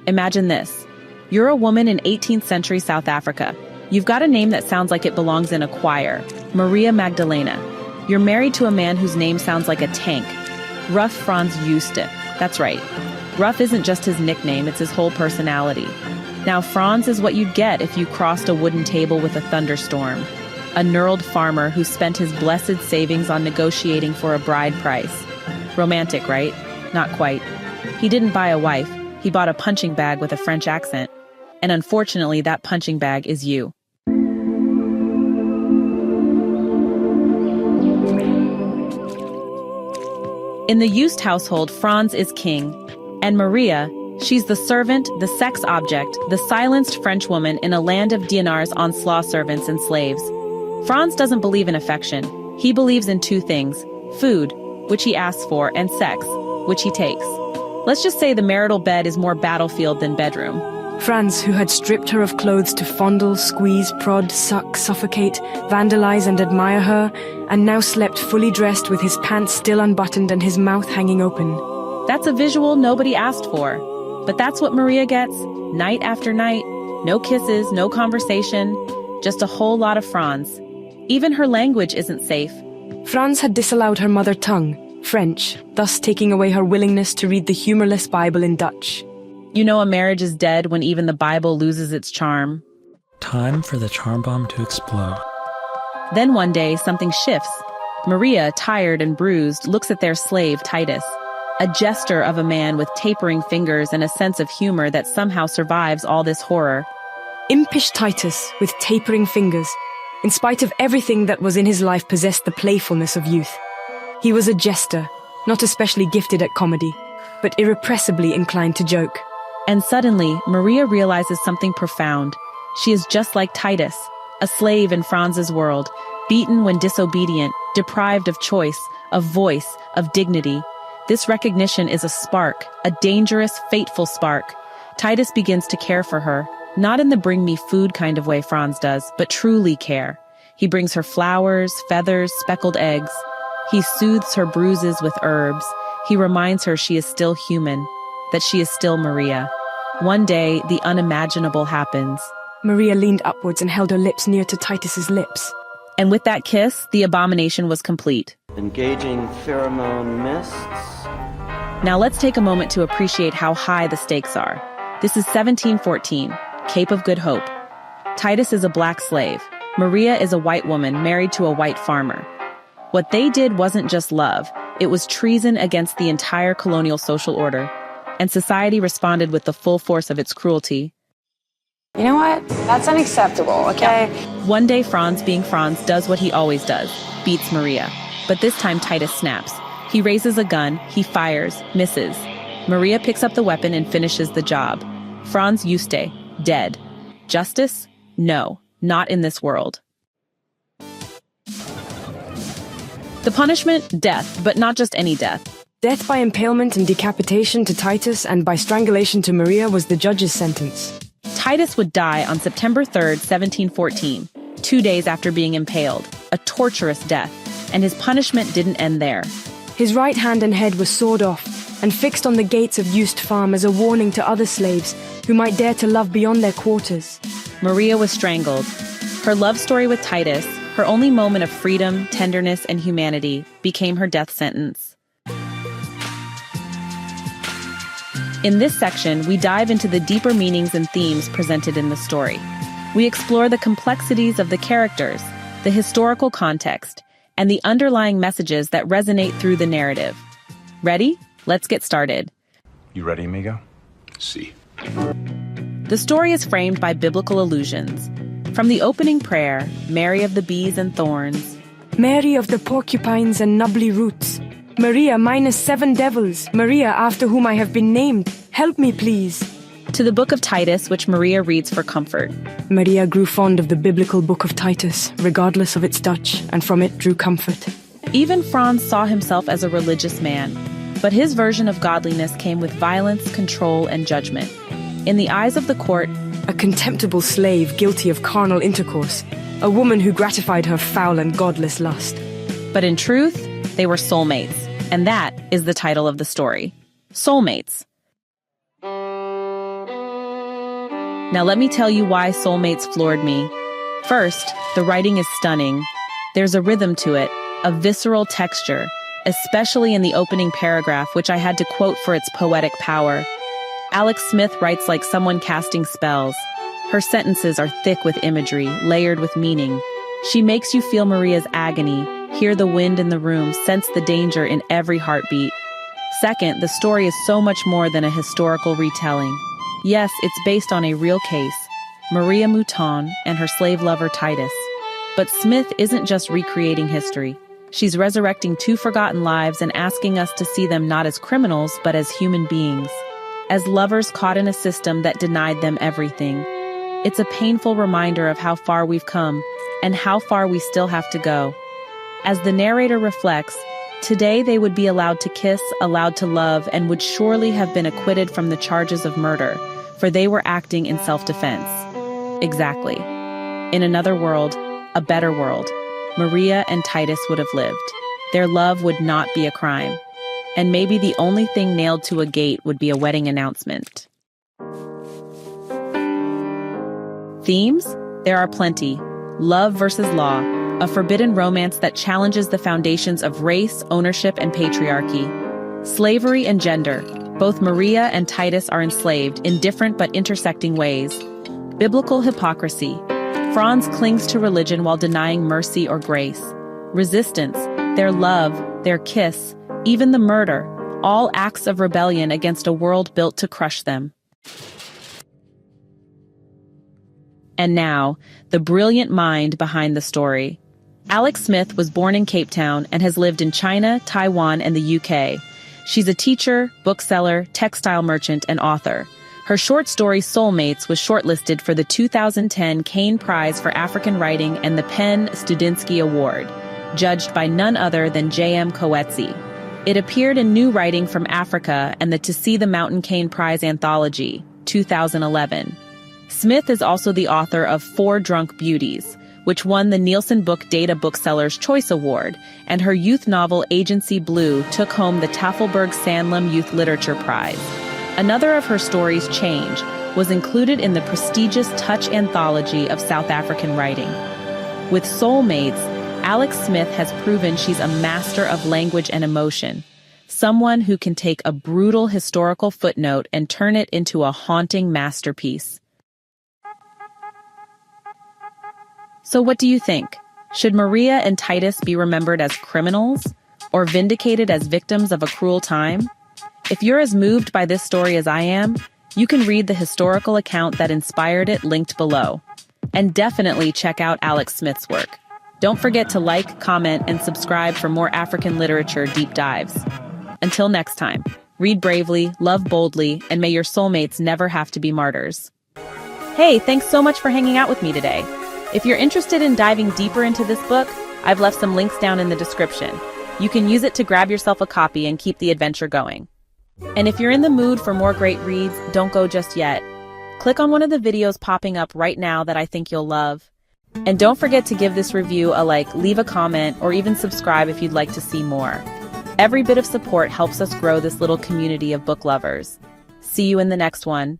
Imagine this. You're a woman in 18th century South Africa. You've got a name that sounds like it belongs in a choir, Maria Magdalena. You're married to a man whose name sounds like a tank, rough Franz Jooste. That's right. Rough isn't just his nickname, it's his whole personality. Now, Franz is what you'd get if you crossed a wooden table with a thunderstorm. A knurled farmer who spent his blessed savings on negotiating for a bride price. Romantic, right? Not quite. He didn't buy a wife. He bought a punching bag with a French accent. And unfortunately, that punching bag is you. In the Jooste household, Franz is king. And Maria, she's the servant, the sex object, the silenced French woman in a land of dinars on slaw servants and slaves. Franz doesn't believe in affection. He believes in two things: food, which he asks for, and sex, which he takes. Let's just say the marital bed is more battlefield than bedroom. Franz, who had stripped her of clothes to fondle, squeeze, prod, suck, suffocate, vandalize and admire her, and now slept fully dressed with his pants still unbuttoned and his mouth hanging open. That's a visual nobody asked for. But that's what Maria gets, night after night. No kisses, no conversation, just a whole lot of Franz. Even her language isn't safe. Franz had disallowed her mother tongue, French, thus taking away her willingness to read the humorless Bible in Dutch. You know a marriage is dead when even the Bible loses its charm. Time for the charm bomb to explode. Then one day, something shifts. Maria, tired and bruised, looks at their slave, Titus. A jester of a man with tapering fingers and a sense of humor that somehow survives all this horror. Impish Titus, with tapering fingers, in spite of everything that was in his life, possessed the playfulness of youth. He was a jester, not especially gifted at comedy, but irrepressibly inclined to joke. And suddenly, Maria realizes something profound. She is just like Titus, a slave in Franz's world, beaten when disobedient, deprived of choice, of voice, of dignity. This recognition is a spark, a dangerous, fateful spark. Titus begins to care for her, not in the bring me food kind of way Franz does, but truly care. He brings her flowers, feathers, speckled eggs. He soothes her bruises with herbs. He reminds her she is still human, that she is still Maria. One day, the unimaginable happens. Maria leaned upwards and held her lips near to Titus's lips. And with that kiss, the abomination was complete. Engaging pheromone mists. Now let's take a moment to appreciate how high the stakes are. This is 1714, Cape of Good Hope. Titus is a black slave. Maria is a white woman married to a white farmer. What they did wasn't just love, it was treason against the entire colonial social order. And society responded with the full force of its cruelty. You know what? That's unacceptable, okay? One day, Franz, being Franz, does what he always does, beats Maria. But this time, Titus snaps. He raises a gun, he fires, misses. Maria picks up the weapon and finishes the job. Franz Jooste, dead. Justice? No, not in this world. The punishment? Death, but not just any death. Death by impalement and decapitation to Titus and by strangulation to Maria was the judge's sentence. Titus would die on September 3rd, 1714, 2 days after being impaled, a torturous death, and his punishment didn't end there. His right hand and head were sawed off and fixed on the gates of Jooste Farm as a warning to other slaves who might dare to love beyond their quarters. Maria was strangled. Her love story with Titus, her only moment of freedom, tenderness, and humanity, became her death sentence. In this section, we dive into the deeper meanings and themes presented in the story. We explore the complexities of the characters, the historical context, and the underlying messages that resonate through the narrative. Ready? Let's get started. You ready, amigo? See. The story is framed by biblical allusions. From the opening prayer, Mary of the bees and thorns, Mary of the porcupines and nubbly roots, Maria minus 7 devils, Maria after whom I have been named, help me please, to the book of Titus, which Maria reads for comfort. Maria grew fond of the biblical book of Titus, regardless of its Dutch, and from it drew comfort. Even Franz saw himself as a religious man, but his version of godliness came with violence, control, and judgment. In the eyes of the court, a contemptible slave guilty of carnal intercourse, a woman who gratified her foul and godless lust. But in truth, they were soulmates, and that is the title of the story. Soulmates. Now let me tell you why Soulmates floored me. First, the writing is stunning. There's a rhythm to it, a visceral texture, especially in the opening paragraph, which I had to quote for its poetic power. Alex Smith writes like someone casting spells. Her sentences are thick with imagery, layered with meaning. She makes you feel Maria's agony, hear the wind in the room, sense the danger in every heartbeat. Second, the story is so much more than a historical retelling. Yes, it's based on a real case, Maria Mouton and her slave lover Titus. But Smith isn't just recreating history. She's resurrecting two forgotten lives and asking us to see them not as criminals, but as human beings. As lovers caught in a system that denied them everything. It's a painful reminder of how far we've come, and how far we still have to go. As the narrator reflects, today they would be allowed to kiss, allowed to love, and would surely have been acquitted from the charges of murder, for they were acting in self-defense. Exactly. In another world, a better world, Maria and Titus would have lived. Their love would not be a crime. And maybe the only thing nailed to a gate would be a wedding announcement. Themes? There are plenty. Love versus law, a forbidden romance that challenges the foundations of race, ownership, and patriarchy. Slavery and gender. Both Maria and Titus are enslaved in different but intersecting ways. Biblical hypocrisy. Franz clings to religion while denying mercy or grace. Resistance. Their love, their kiss, even the murder, all acts of rebellion against a world built to crush them. And now, the brilliant mind behind the story. Alex Smith was born in Cape Town and has lived in China, Taiwan, and the UK. She's a teacher, bookseller, textile merchant, and author. Her short story Soulmates was shortlisted for the 2010 Kane Prize for African Writing and the PEN Studinsky Award, judged by none other than J.M. Coetzee. It appeared in New Writing from Africa and the To See the Mountain Cane Prize Anthology, 2011. Smith is also the author of Four Drunk Beauties, which won the Nielsen Book Data Bookseller's Choice Award, and her youth novel Agency Blue took home the Tafelberg Sandlam Youth Literature Prize. Another of her stories, Change, was included in the prestigious Touch Anthology of South African Writing. With Soulmates, Alex Smith has proven she's a master of language and emotion, someone who can take a brutal historical footnote and turn it into a haunting masterpiece. So what do you think? Should Maria and Titus be remembered as criminals, or vindicated as victims of a cruel time? If you're as moved by this story as I am, you can read the historical account that inspired it linked below. And definitely check out Alex Smith's work. Don't forget to like, comment, and subscribe for more African literature deep dives. Until next time, read bravely, love boldly, and may your soulmates never have to be martyrs. Hey, thanks so much for hanging out with me today. If you're interested in diving deeper into this book, I've left some links down in the description. You can use it to grab yourself a copy and keep the adventure going. And if you're in the mood for more great reads, don't go just yet. Click on one of the videos popping up right now that I think you'll love. And don't forget to give this review a like, leave a comment, or even subscribe if you'd like to see more. Every bit of support helps us grow this little community of book lovers. See you in the next one.